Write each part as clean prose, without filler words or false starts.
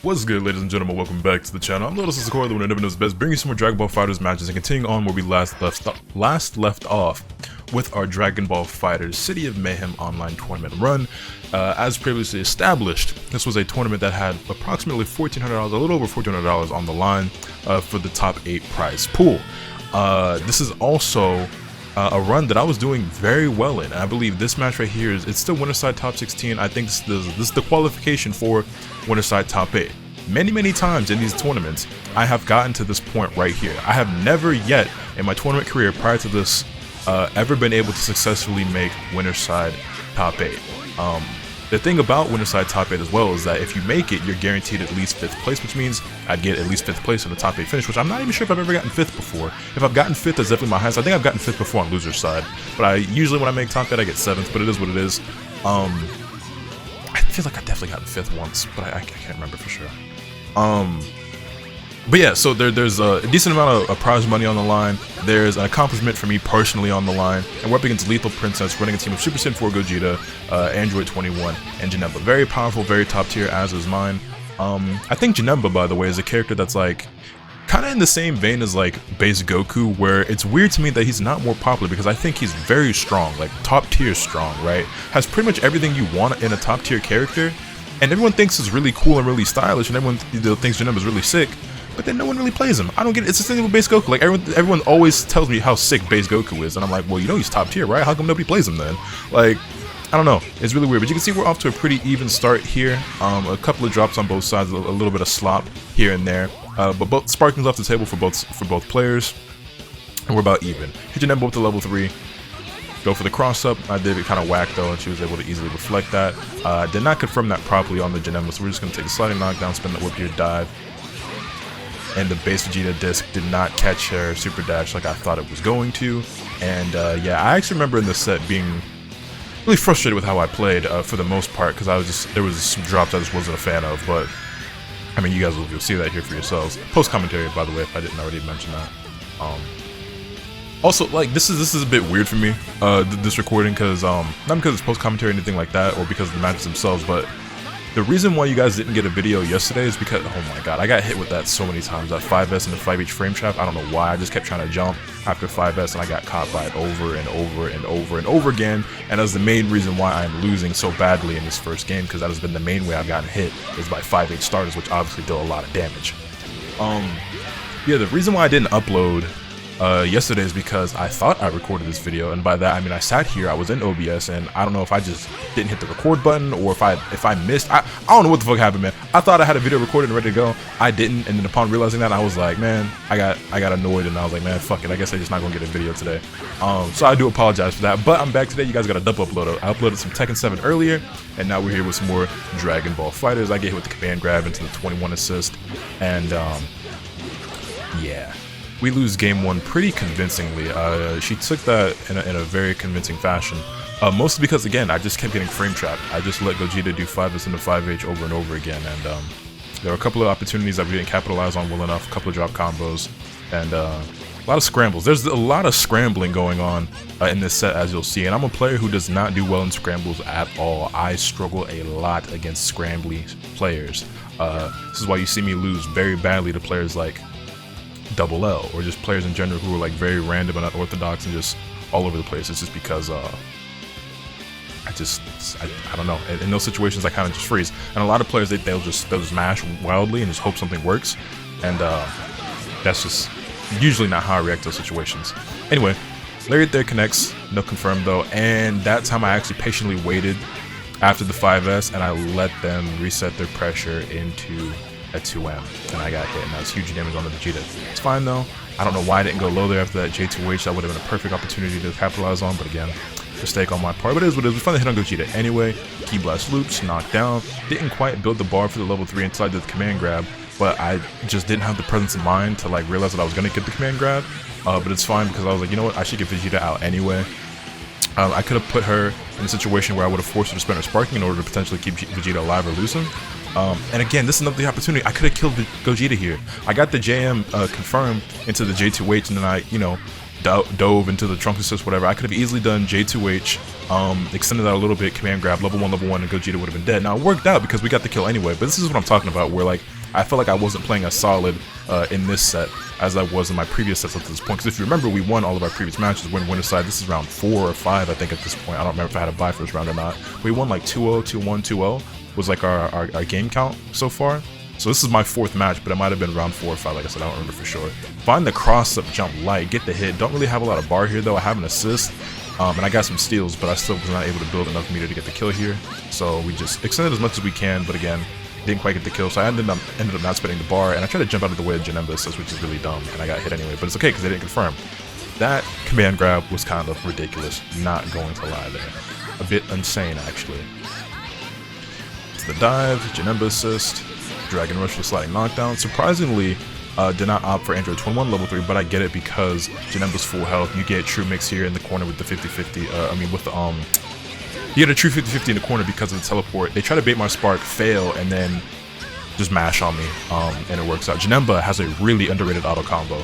What's good, ladies and gentlemen? Welcome back to the channel. I'm LotusAsakura, the one who never knows best, bringing you some more Dragon Ball FighterZ matches and continuing on where we last left off with our Dragon Ball FighterZ City of Mayhem online tournament run. As previously established, this was a tournament that had approximately $1,400, a little over $1,400 on the line for the top 8 prize pool. This is also a run that I was doing very well in. I believe this match right here it's still winner side top 16. I think this is the qualification for winner side top 8. Many times in these tournaments, I have gotten to this point right here. I have never yet in my tournament career prior to this ever been able to successfully make winner side top 8. The thing about winner side top 8 as well is that if you make it, you're guaranteed at least 5th place, which means I'd get at least 5th place in the top 8 finish, which I'm not even sure if I've ever gotten 5th before. If I've gotten 5th, that's definitely my highest. I think I've gotten 5th before on loser's side, but I usually when I make top 8, I get 7th, but it is what it is. I feel like I've definitely gotten 5th once, but I can't remember for sure. But yeah, so there's a decent amount of prize money on the line. There's an accomplishment for me personally on the line, and we're up against Lethal Princess, running a team of Super Saiyan 4 Gogeta, Android 21, and Janemba. Very powerful, very top tier, as is mine. I think Janemba, by the way, is a character that's like kind of in the same vein as like base Goku, where it's weird to me that he's not more popular because I think he's very strong, like top tier strong, right? Has pretty much everything you want in a top tier character, and everyone thinks is really cool and really stylish, and everyone thinks Janemba is really sick. But then no one really plays him. I don't get it. It's the same with base Goku. Like everyone always tells me how sick base Goku is, and I'm like, well, you know he's top tier, right? How come nobody plays him then? Like, I don't know. It's really weird. But you can see we're off to a pretty even start here. A couple of drops on both sides, a little bit of slop here and there. But both sparkings off the table for both players, and we're about even. Hit Janemba up to level 3. Go for the cross up. I did it kind of whack though, and she was able to easily reflect that. Did not confirm that properly on the Janemba, so we're just gonna take a sliding knockdown, spin that whip here, dive. And the base Vegeta disc did not catch her super dash like I thought it was going to. And yeah, I actually remember in this set being really frustrated with how I played for the most part, because there was some drops I just wasn't a fan of. But I mean, you guys will see that here for yourselves. Post commentary, by the way, if I didn't already mention that. Also, like this is a bit weird for me, this recording, because not because it's post commentary or anything like that, or because of the matches themselves, but the reason why you guys didn't get a video yesterday is because, oh my god, I got hit with that so many times, that 5S and the 5H frame trap. I don't know why, I just kept trying to jump after 5S and I got caught by it over and over again, and that's the main reason why I'm losing so badly in this first game, because that has been the main way I've gotten hit, is by 5H starters, which obviously deal a lot of damage. Yeah, the reason why I didn't upload yesterday is because I thought I recorded this video, and by that I mean I sat here, I was in OBS, and I don't know if I just didn't hit the record button or if I missed. I don't know what the fuck happened, man. I thought I had a video recorded and ready to go. I didn't, and then upon realizing that, I was like, man, I got annoyed, and I was like, man, fuck it, I guess I'm just not gonna get a video today. So I do apologize for that, but I'm back today. You guys got a double upload. I uploaded some Tekken 7 earlier, and now we're here with some more Dragon Ball FighterZ. I get hit with the command grab into the 21 assist, and yeah. We lose game 1 pretty convincingly. She took that in a very convincing fashion. Mostly because, again, I just kept getting frame trapped. I just let Gogeta do 5S into 5H over and over again, and there were a couple of opportunities that we didn't capitalize on well enough, a couple of drop combos, and a lot of scrambles. There's a lot of scrambling going on in this set, as you'll see, and I'm a player who does not do well in scrambles at all. I struggle a lot against scrambly players. This is why you see me lose very badly to players like Double L, or just players in general who are like very random and unorthodox and just all over the place. It's just because I don't know, in those situations I kind of just freeze, and a lot of players they'll just mash wildly and just hope something works, and that's just usually not how I react to those situations. Anyway, Lariat there connects, no confirm though, and that time I actually patiently waited after the 5S and I let them reset their pressure into a 2M, and I got hit, and that was huge damage on the Vegeta. It's fine though. I don't know why I didn't go low there after that J2H. That would have been a perfect opportunity to capitalize on, but again, mistake on my part. But it is what it is. We finally hit on Gogeta anyway. Key blast loops, knocked down. Didn't quite build the bar for the level 3 until I did the command grab, but I just didn't have the presence of mind to like realize that I was gonna get the command grab. But it's fine because I was like, you know what, I should get Vegeta out anyway. I could have put her in a situation where I would have forced her to spend her sparking in order to potentially keep Vegeta alive or lose him. And again, this is another opportunity. I could have killed the Gogeta here. I got the JM confirmed into the J2H, and then I, you know, dove into the Trunks assist, whatever. I could have easily done J2H, extended that a little bit, command grab, level 1, and Gogeta would have been dead. Now, it worked out because we got the kill anyway, but this is what I'm talking about, where, like, I felt like I wasn't playing as solid in this set as I was in my previous sets up to this point. Because if you remember, we won all of our previous matches. We're in winner's side. This is round 4 or 5, I think, at this point. I don't remember if I had a bye first round or not. We won like 2-0, 2-1, 2-0 was like our game count so far. So this is my 4th match, but it might have been round 4 or 5, like I said, I don't remember for sure. Find the cross-up jump light, get the hit. Don't really have a lot of bar here, though. I have an assist, and I got some steals, but I still was not able to build enough meter to get the kill here. So we just extended as much as we can, but again, didn't quite get the kill. So I ended up not spending the bar, and I tried to jump out of the way of Janemba assist, which is really dumb, and I got hit anyway. But it's okay, because they didn't confirm. That command grab was kind of ridiculous, not going to lie there. A bit insane, actually. It's the dive, Janemba assist. Dragon Rush with sliding knockdown. Surprisingly, did not opt for Android 21 level 3, but I get it because Janemba's full health. You get true mix here in the corner with the 50-50. You get a true 50-50 in the corner because of the teleport. They try to bait my spark, fail, and then just mash on me, and it works out. Janemba has a really underrated auto combo.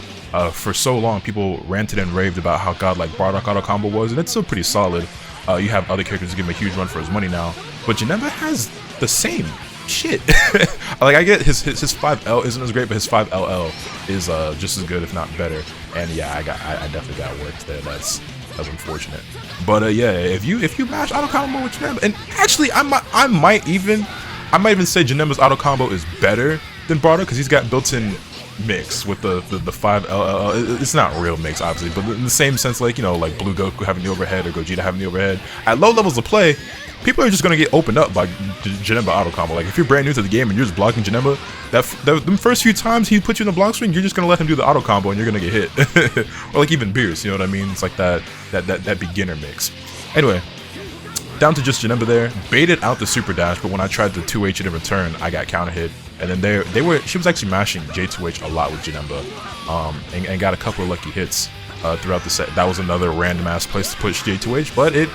For so long, people ranted and raved about how godlike Bardock auto combo was, and it's still pretty solid. You have other characters who give him a huge run for his money now, but Janemba has the same shit. Like, I get his 5L isn't as great, but his 5LL is just as good, if not better. And yeah, I definitely got worked there. That's unfortunate. But yeah, if you mash auto combo with Janemba, and actually I might even say Janemba's auto combo is better than Bardock because he's got built-in mix with the 5LL. It's not real mix, obviously, but in the same sense, like, you know, like Blue Goku having the overhead or Gogeta having the overhead. At low levels of play, people are just gonna get opened up by Janemba auto combo. Like, if you're brand new to the game and you're just blocking Janemba, the first few times he puts you in the block swing, you're just gonna let him do the auto combo and you're gonna get hit. Or like even Beerus, you know what I mean? It's like that beginner mix. Anyway, down to just Janemba there. Baited out the super dash, but when I tried to 2H it in return, I got counter hit. And then she was actually mashing J2H a lot with Janemba, and got a couple of lucky hits throughout the set. That was another random ass place to push J2H, but it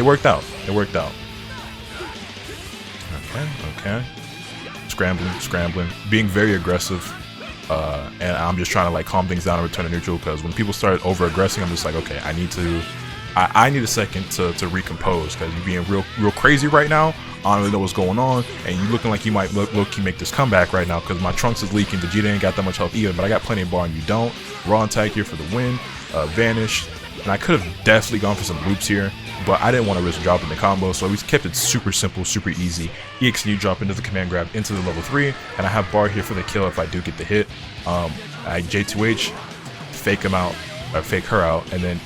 worked out. It worked out. Okay. Scrambling, being very aggressive, and I'm just trying to like calm things down and return to neutral, because when people start over aggressing, I'm just like, okay, I need a second to recompose, because you're being real crazy right now. I don't really know what's going on, and you looking like you might low-key make this comeback right now, because my Trunks is leaking. Vegeta ain't got that much health either, but I got plenty of bar and you don't. Raw and tag here for the win. Vanish, and I could have definitely gone for some loops here, but I didn't want to risk dropping the combo, so we kept it super simple, super easy. EX and U drop into the command grab into the level 3, and I have bar here for the kill if I do get the hit. I J2H, fake him out, or fake her out, and then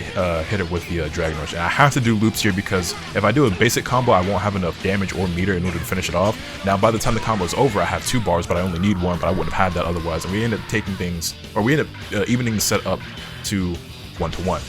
hit it with the Dragon Rush. And I have to do loops here because if I do a basic combo, I won't have enough damage or meter in order to finish it off. Now, by the time the combo is over, I have 2 bars, but I only need 1, but I wouldn't have had that otherwise. And we end up taking things, or we end up evening the set up to 1-1.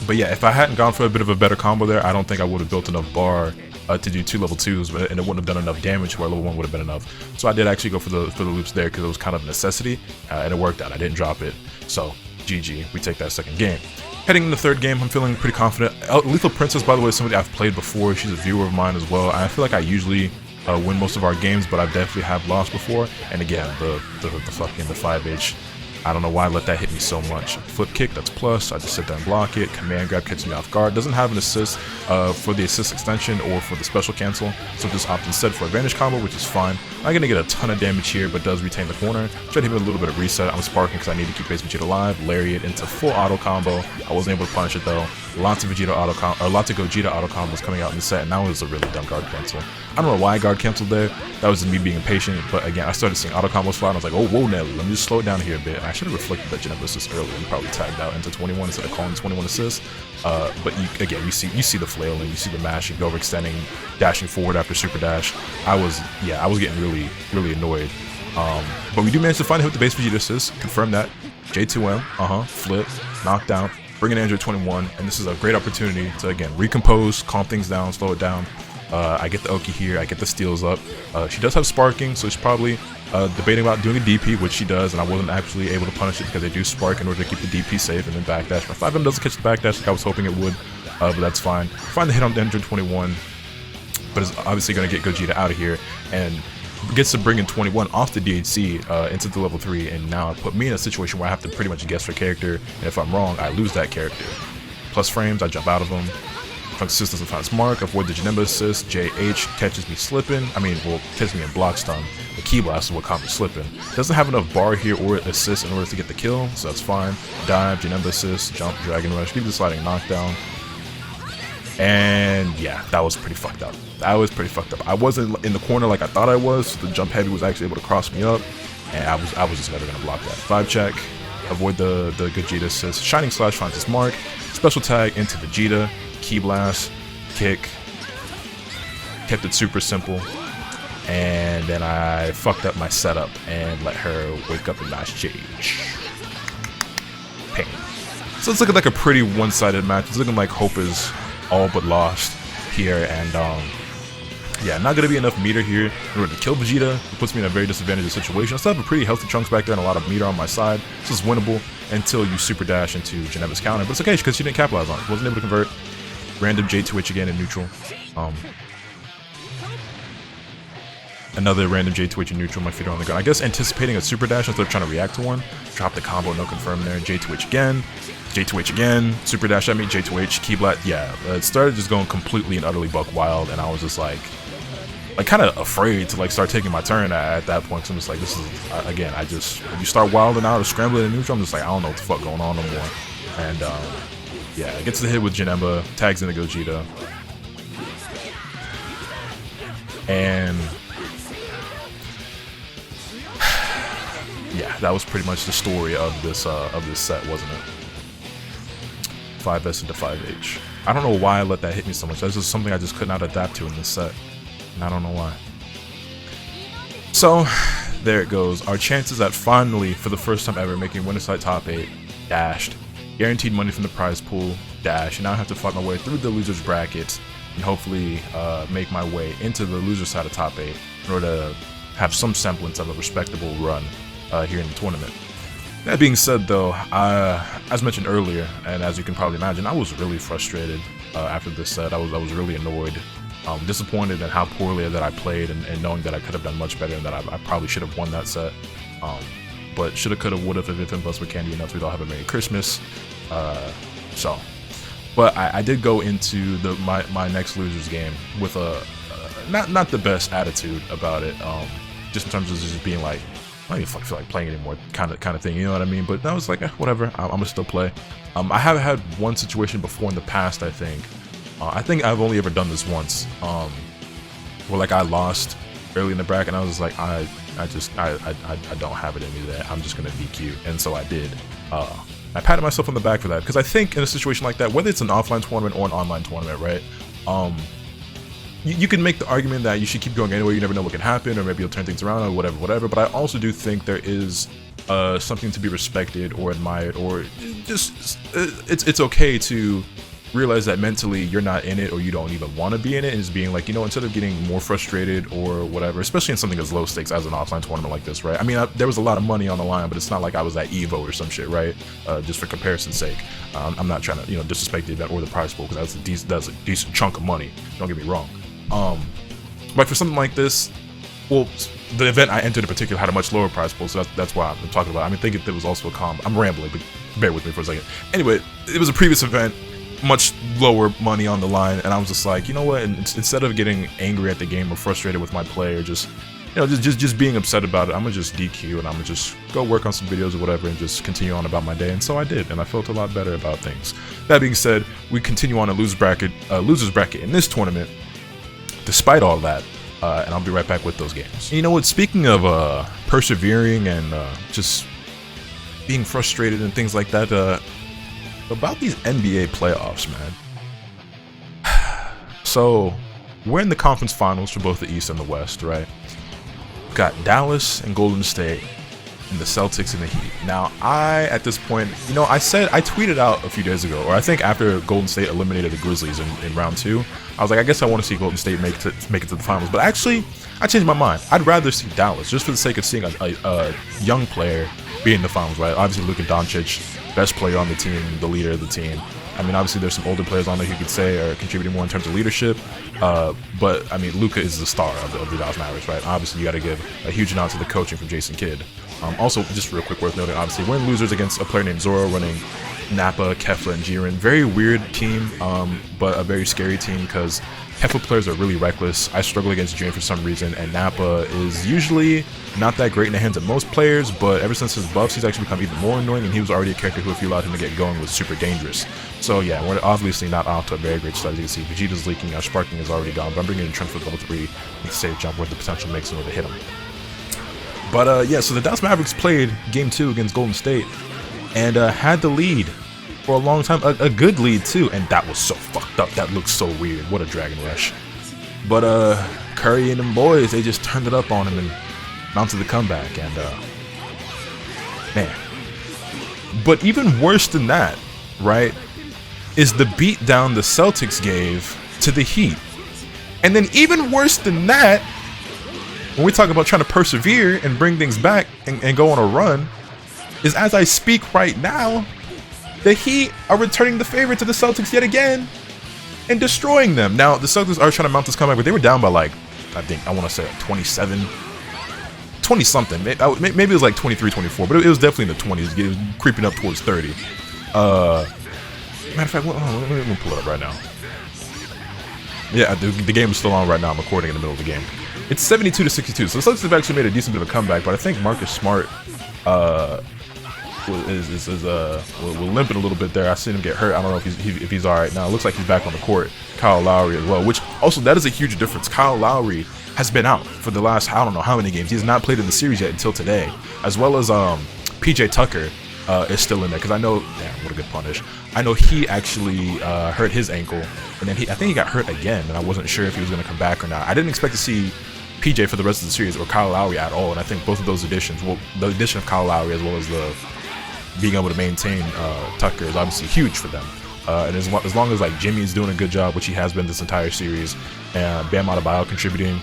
But yeah, if I hadn't gone for a bit of a better combo there, I don't think I would have built enough bar to do 2 level 2s, and it wouldn't have done enough damage where level 1 would have been enough. So I did actually go for the loops there because it was kind of a necessity, and it worked out. I didn't drop it. So GG, we take that second game. Heading in the third game, I'm feeling pretty confident. Lethal Princess, by the way, is somebody I've played before. She's a viewer of mine as well. I feel like I usually win most of our games, but I definitely have lost before. And again, the 5H, I don't know why I let that hit me so much. Flip kick, that's plus. I just sit there and block it. Command grab catches me off guard. Doesn't have an assist for the assist extension or for the special cancel, so just opt instead for a vanish combo, which is fine. I'm gonna get a ton of damage here, but does retain the corner. Try to hit a little bit of reset. I'm sparking because I need to keep base Vegeta alive. Lariat into full auto combo. I wasn't able to punish it though. Lots of Gogeta auto combos coming out in the set, and that was a really dumb guard cancel. I don't know why I guard canceled there. That was me being impatient, but again, I started seeing auto combos fly, and I was like, oh, whoa, Nelly, let me just slow it down here a bit. And I should have reflected that Janemba assist earlier. You probably tagged out into 21 instead of calling 21 assists. But you see the flailing, you see the mashing, overextending, dashing forward after super dash. I was getting really annoyed. But we do manage to find a hit with the base Vegeta assist. Confirm that. J2M, flip, knockdown, bring in Android 21, and this is a great opportunity to again recompose, calm things down, slow it down. I get the Oki here, I get the steals up. She does have sparking, so she's probably debating about doing a DP, which she does, and I wasn't actually able to punish it because they do spark in order to keep the DP safe and then backdash. My 5M doesn't catch the backdash like I was hoping it would, but that's fine. Find the hit on the Android 21, but it's obviously going to get Gogeta out of here, and gets to bring in 21 off the DHC into the level 3, and now put me in a situation where I have to pretty much guess her character, and if I'm wrong, I lose that character. Plus frames, I jump out of them. Trunks assist doesn't find its mark, avoid the Janemba assist, JH catches me slipping, catches me in block stun, The Key Blast is what caught me slipping. Doesn't have enough bar here or assist in order to get the kill, so that's fine. Dive, Janemba assist, jump, Dragon Rush, give the sliding knockdown. And yeah, that was pretty fucked up. That was pretty fucked up. I wasn't in the corner like I thought I was, so the jump heavy was actually able to cross me up, and I was just never gonna block that. 5 check, avoid the Gogeta assist, Shining Slash finds its mark, special tag into Vegeta, Key Blast, kick, kept it super simple, and then I fucked up my setup and let her wake up and mash change. Pain. So it's looking like a pretty one-sided match. It's looking like Hope is all but lost here, and yeah, not gonna be enough meter here in order to kill Vegeta. It puts me in a very disadvantaged situation. I still have a pretty healthy Trunks back there and a lot of meter on my side. This is winnable until you super dash into Janemba's counter, but it's okay because she didn't capitalize on it. Wasn't able to convert. Random J2H again in neutral. Another random J2H in neutral, my feet are on the ground. I guess anticipating a super dash instead of trying to react to one. Drop the combo, no confirm there. J2H again. J2H again. Super dash at me, J2H, Key Blast. Yeah, it started just going completely and utterly buck wild, and I was just like kind of afraid to like start taking my turn at that point. So I'm just like, this is, again, when you start wilding out or scrambling in neutral, I'm just like, I don't know what the fuck going on no more. And yeah, gets the hit with Janemba, tags into Gogeta. And yeah, that was pretty much the story of this set, wasn't it? 5S into 5H. I don't know why I let that hit me so much. That's just something I just could not adapt to in this set, and I don't know why. So there it goes. Our chances at finally, for the first time ever, making Winter Side top 8 dashed. Guaranteed money from the prize pool dash, and now I have to fight my way through the losers bracket and hopefully make my way into the loser side of top 8 in order to have some semblance of a respectable run here in the tournament. That being said, though, as mentioned earlier, and as you can probably imagine, I was really frustrated after this set. I was really annoyed, disappointed in how poorly that I played, and knowing that I could have done much better and that I probably should have won that set. But shoulda, coulda, woulda, if and buts were candy enough, we'd all have a Merry Christmas. But I did go into my next losers game with a not the best attitude about it, just in terms of just being like, I don't even fucking feel like playing anymore, kind of thing, you know what I mean? But I was like, whatever, I'm gonna still play. I have had one situation before in the past, I think. I think I've only ever done this once, where like I lost early in the bracket, and I was like, I don't have it in me today. I'm just gonna DQ, and so I did. I patted myself on the back for that, because I think in a situation like that, whether it's an offline tournament or an online tournament, right? You can make the argument that you should keep going anyway. You never know what can happen, or maybe you'll turn things around, or whatever. But I also do think there is something to be respected or admired, or just it's okay to realize that mentally you're not in it, or you don't even want to be in it, and just being like, you know, instead of getting more frustrated or whatever, especially in something as low stakes as an offline tournament like this, right? I mean, there was a lot of money on the line, but it's not like I was at Evo or some shit, right? Just for comparison's sake. I'm not trying to, you know, disrespect the event or the prize pool, because that's a decent chunk of money. Don't get me wrong. But for something like this, well, the event I entered in particular had a much lower prize pool, so that's why I'm talking about it. I mean, I think it was also a comp. I'm rambling, but bear with me for a second. Anyway, it was a previous event, much lower money on the line, and I was just like, you know what? And instead of getting angry at the game or frustrated with my play, or just, you know, just being upset about it, I'm gonna just DQ, and I'm gonna just go work on some videos or whatever, and just continue on about my day. And so I did, and I felt a lot better about things. That being said, we continue on a losers bracket in this tournament. Despite all that, and I'll be right back with those games. You know what, speaking of persevering and just being frustrated and things like that, about these NBA playoffs, man. So, we're in the conference finals for both the East and the West, right? We've got Dallas and Golden State, and the Celtics and the Heat. Now, at this point, you know, I tweeted out a few days ago, or I think after Golden State eliminated the Grizzlies in round 2, I was like, I guess I want to see Golden State make it to the finals. But actually, I changed my mind. I'd rather see Dallas, just for the sake of seeing a young player be in the finals, right? Obviously, Luka Doncic, best player on the team, the leader of the team. I mean, obviously, there's some older players on there who could say are contributing more in terms of leadership. But, I mean, Luka is the star of the Dallas Mavericks, right? Obviously, you got to give a huge nod to the coaching from Jason Kidd. Also, just real quick, worth noting, obviously, we're in losers against a player named Zoro running Nappa, Kefla, and Jiren. Very weird team, but a very scary team because Kefla players are really reckless. I struggle against Jiren for some reason, and Nappa is usually not that great in the hands of most players, but ever since his buffs, he's actually become even more annoying, and he was already a character who, if you allowed him to get going, was super dangerous. So yeah, we're obviously not off to a very great start. As you can see, Vegeta's leaking, our Sparking is already gone, but I'm bringing in Trunks with level 3. He can save jump where the potential makes in order to hit him. But yeah, so the Dallas Mavericks played Game 2 against Golden State, and had the lead for a long time, a good lead too, and that was so fucked up. That looked so weird. What a Dragon Rush. But Curry and them boys, they just turned it up on him and mounted the comeback, and man. But even worse than that, right, is the beatdown the Celtics gave to the Heat. And then even worse than that, when we talk about trying to persevere and bring things back and go on a run, is as I speak right now, the Heat are returning the favor to the Celtics yet again and destroying them. Now, the Celtics are trying to mount this comeback, but they were down by like, I want to say 27, 20 something. Maybe it was like 23, 24, but it was definitely in the 20s. It was creeping up towards 30. Matter of fact, let me pull it up right now. Yeah, the game is still on right now. I'm recording in the middle of the game. It's 72-62, so the Celtics have actually made a decent bit of a comeback, but I think Marcus Smart is limping a little bit there. I seen him get hurt. I don't know if he's all right now. It looks like he's back on the court. Kyle Lowry as well, which also that is a huge difference. Kyle Lowry has been out for the last I don't know how many games. He has not played in the series yet until today, as well as PJ Tucker is still in there because I know, damn, what a good punish. I know he actually hurt his ankle, and then I think he got hurt again, and I wasn't sure if he was going to come back or not. I didn't expect to see PJ for the rest of the series or Kyle Lowry at all, and I think both of those additions, well, the addition of Kyle Lowry as well as the being able to maintain Tucker is obviously huge for them. And as long as like Jimmy's doing a good job, which he has been this entire series, and Bam Adebayo contributing,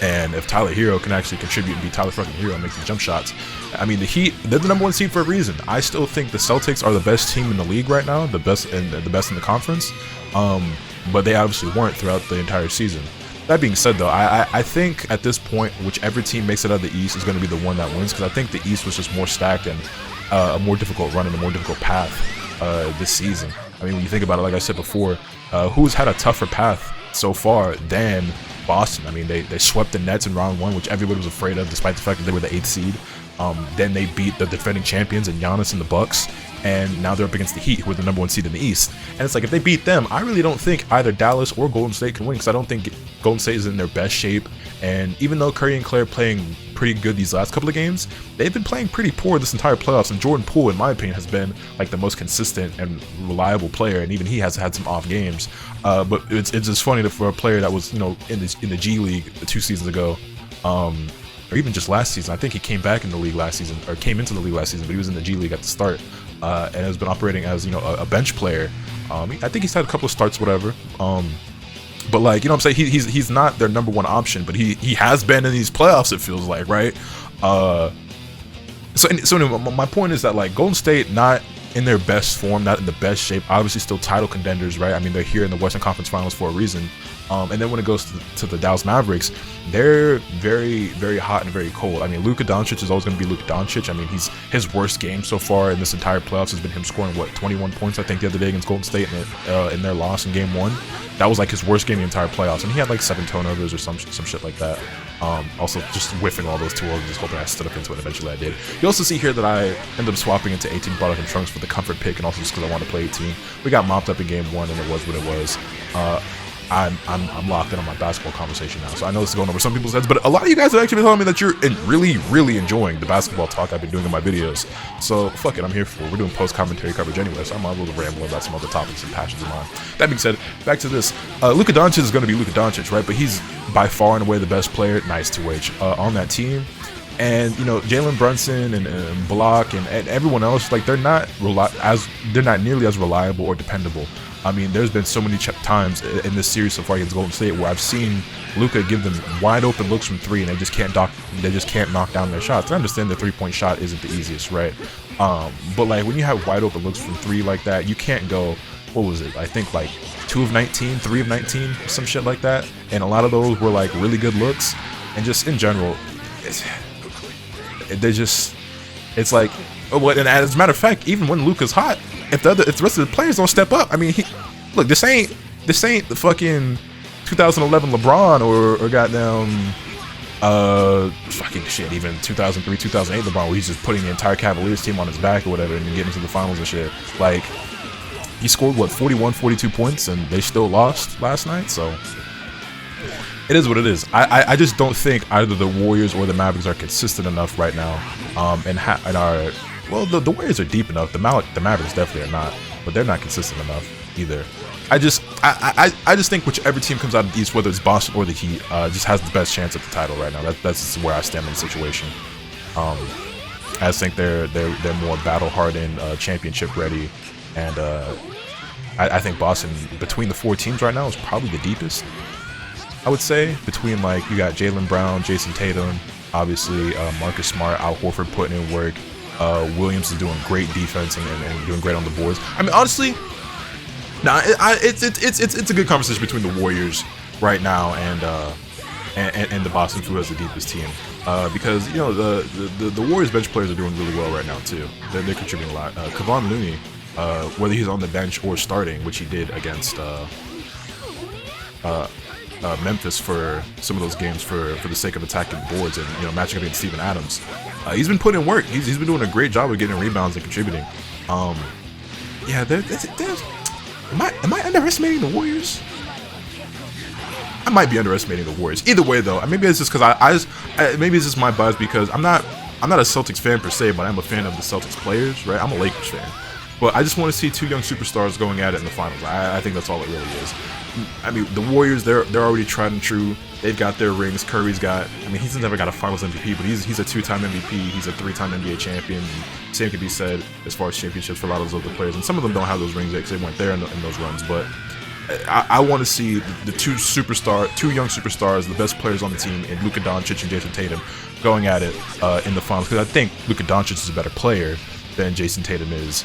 and if Tyler Hero can actually contribute and be Tyler fucking Hero and make some jump shots, I mean, the Heat, they're the #1 seed for a reason. I still think the Celtics are the best team in the league right now, the best in the conference, but they obviously weren't throughout the entire season. That being said, though, I think at this point, whichever team makes it out of the East is going to be the one that wins, because I think the East was just more stacked and a more difficult run and a more difficult path this season. I mean, when you think about it, like I said before, who's had a tougher path so far than Boston? I mean, they swept the Nets in round 1, which everybody was afraid of, despite the fact that they were the 8th seed. Then they beat the defending champions and Giannis and the Bucks, and now they're up against the Heat, who are the #1 seed in the East. And it's like, if they beat them, I really don't think either Dallas or Golden State can win, because I don't think Golden State is in their best shape. And even though Curry and Clay are playing pretty good these last couple of games, they've been playing pretty poor this entire playoffs, and Jordan Poole, in my opinion, has been like the most consistent and reliable player, and even he has had some off games. But it's just funny for a player that was, you know, in the G League 2 seasons ago, or even just last season. I think he came back in the league last season, or came into the league last season, but he was in the G League at the start, and has been operating as, you know, a bench player. I think he's had a couple of starts, whatever. But like, you know what I'm saying, he's not their #1 option, but he has been in these playoffs, it feels like, right? So anyway, my point is that like Golden State not in their best form, not in the best shape, obviously still title contenders, right? I mean, they're here in the Western Conference Finals for a reason. And then when it goes to the Dallas Mavericks, they're very, very hot and very cold. I mean, Luka Doncic is always going to be Luka Doncic. I mean, his worst game so far in this entire playoffs has been him scoring, 21 points, I think, the other day against Golden State in their loss in Game 1. That was like his worst game in the entire playoffs, and he had like 7 turnovers or some shit like that. Also just whiffing all those 2-0 and just hoping I stood up into it. Eventually I did. You also see here that I ended up swapping into 18 product and Trunks for the comfort pick, and also just because I wanted to play 18. We got mopped up in Game 1, and it was what it was. I'm locked in on my basketball conversation now, so I know this is going over some people's heads, but a lot of you guys have actually been telling me that you're really, really enjoying the basketball talk I've been doing in my videos. So fuck it, I'm here for it. We're doing post-commentary coverage anyway, so I'm a little rambling about some other topics and passions of mine. That being said, back to this. Luka Doncic is going to be Luka Doncic, right? But he's by far and away the best player, nice 2H, on that team. And you know, Jalen Brunson and Block and everyone else, like they're not nearly as reliable or dependable. I mean, there's been so many times in this series so far against Golden State where I've seen Luka give them wide open looks from 3, and they just can't knock down their shots. I understand the 3-point shot isn't the easiest, right? But like when you have wide open looks from 3 like that, you can't go, what was it? I think like 2 of 19, 3 of 19, some shit like that. And a lot of those were like really good looks, and just in general, it's like, and as a matter of fact, even when Luka's hot, if the rest of the players don't step up, I mean, look, this ain't the fucking 2011 LeBron or goddamn fucking shit, even 2003, 2008 LeBron, where he's just putting the entire Cavaliers team on his back or whatever and getting to the finals and shit. Like, he scored what, 41, 42 points, and they still lost last night. So it is what it is. I just don't think either the Warriors or the Mavericks are consistent enough right now. And are, well, the Warriors are deep enough. The Mavericks definitely are not, but they're not consistent enough either. I just think whichever team comes out of the East, whether it's Boston or the Heat, just has the best chance at the title right now. That's just where I stand in the situation. I just think they're more battle hardened, championship ready, and I think Boston, between the 4 teams right now, is probably the deepest. I would say, between, like, you got Jaylen Brown, Jason Tatum, obviously Marcus Smart, Al Horford putting in work, Williams is doing great defense and doing great on the boards. I mean, honestly, nah, it's a good conversation between the Warriors right now and the Boston, who has the deepest team, because, you know, the Warriors bench players are doing really well right now too. They're contributing a lot. Kevon Looney, whether he's on the bench or starting, which he did against Memphis for some of those games for the sake of attacking boards and, you know, matching up against Steven Adams, he's been putting in work. He's been doing a great job of getting rebounds and contributing. Yeah, am I underestimating the Warriors? I might be underestimating the Warriors. Either way, though, maybe it's just because maybe it's just my bias, because I'm not a Celtics fan per se, but I'm a fan of the Celtics players, right? I'm a Lakers fan, but I just want to see 2 young superstars going at it in the finals. I think that's all it really is. I mean, the Warriors, they're already tried and true. They've got their rings. Curry's got, I mean, he's never got a Finals MVP, but he's a 2-time MVP. He's a 3-time NBA champion. Same can be said as far as championships for a lot of those other players, and some of them don't have those rings because they weren't there in those runs. But I want to see the 2 young superstars, the best players on the team, in Luka Doncic and Jason Tatum, going at it in the finals, because I think Luka Doncic is a better player than Jason Tatum is.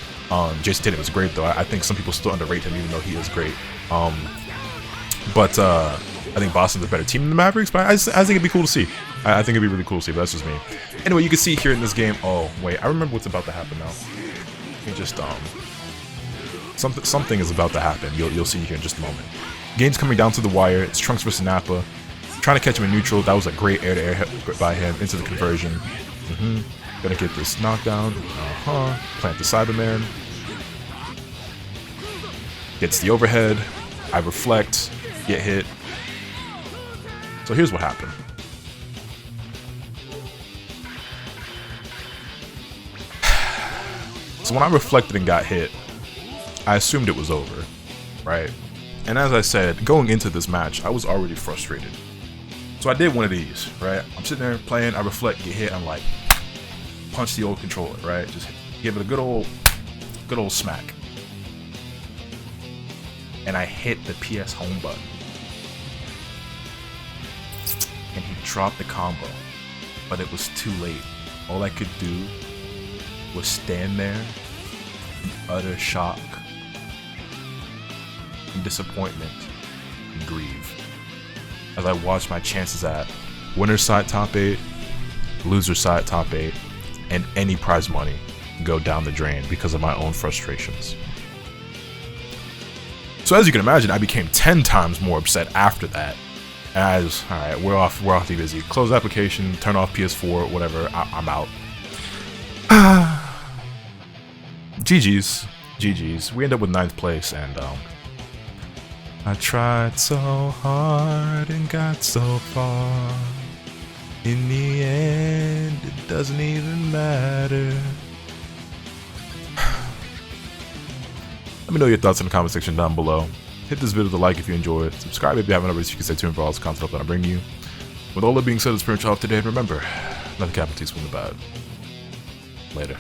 Jason Tatum is great, though. I think some people still underrate him, even though he is great. But I think Boston's a better team than the Mavericks, but I think it'd be cool to see. I think it'd be really cool to see, but that's just me. Anyway, you can see here in this game. Oh, wait, I remember what's about to happen now. Let me just, something is about to happen. You'll see here in just a moment. Game's coming down to the wire. It's Trunks versus Nappa. Trying to catch him in neutral. That was a great air-to-air hit by him into the conversion. Gonna get this knockdown. Plant the Cyberman. Gets the overhead. I reflect. Get hit. So here's what happened. So when I reflected and got hit, I assumed it was over, right? And as I said, going into this match, I was already frustrated. So I did one of these, right? I'm sitting there playing, I reflect, get hit, I'm like, punch the old controller, right? Just give it a good old smack. And I hit the PS home button. And he dropped the combo, but it was too late. All I could do was stand there in utter shock and disappointment and grieve as I watched my chances at winner's side top 8, loser's side top 8, and any prize money go down the drain because of my own frustrations. So as you can imagine, I became 10 times more upset after that. As, alright, we're off the busy. Close application, turn off PS4, whatever, I'm out. GG's. We end up with 9th place, and I tried so hard and got so far. In the end, it doesn't even matter. Let me know your thoughts in the comment section down below. Hit this video with a like if you enjoyed. Subscribe if you haven't already so you can stay tuned for all this content that I bring you. With all that being said, it's pretty much all today. And remember, nothing happens from the bad. Later.